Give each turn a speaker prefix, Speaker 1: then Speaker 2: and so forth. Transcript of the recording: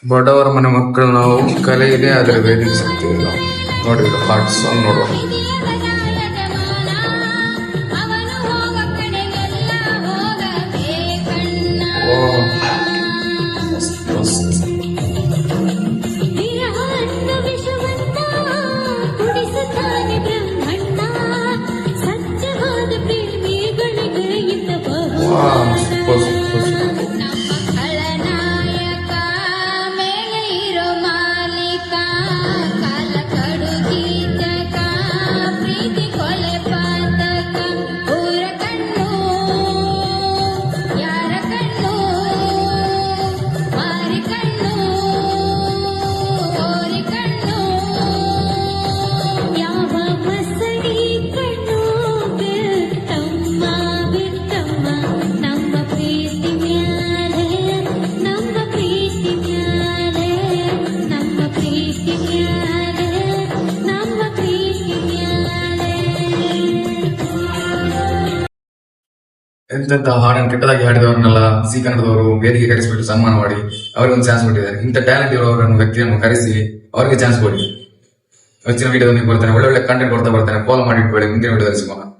Speaker 1: ಬಡವರ ಮನೆ ಮಕ್ಕಳು ನಾವು, ಕಲೆ ಇದೆ ಆದರೆ ವೇದಿಕೆ ಶಕ್ತಿ ಇಲ್ಲ. ನೋಡಿ ಹಾಟ್ ಸಾಂಗ್ ನೋಡುವ. ಎಂತೆಂತ ಹಾಡನ್ನು ಕೆಟ್ಟದಾಗಿ ಹಾಡಿದವರನ್ನೆಲ್ಲ ಸಿ ಕನ್ನಡದವರು ವೇದಿಕೆ ಕರೆಸಿಬಿಟ್ಟು ಸನ್ಮಾನ ಮಾಡಿ ಅವರಿಗೆ ಒಂದು ಚಾನ್ಸ್ ಕೊಟ್ಟಿದ್ದಾರೆ. ಇಂಥ ಟ್ಯಾಲೆಂಟ್ ಇರೋರನ್ನು ವ್ಯಕ್ತಿಯನ್ನು ಕರೆಸಿ ಅವರಿಗೆ ಚಾನ್ಸ್ ಕೊಡಿ. ಹೆಚ್ಚಿನ ವಿಡಿಯೋದಲ್ಲಿ ಬರ್ತಾನೆ, ಒಳ್ಳೆ ಒಳ್ಳೆ ಕಂಟೆಂಟ್ ಕೊಡ್ತಾ ಬರ್ತಾನೆ. ಫಾಲೋ ಮಾಡಿ ಇಟ್ಕೊಳ್ಳಿ. ಮುಂದಿನ ವಿಡಿಯೋದಲ್ಲಿ ಸಿಗೋಣ.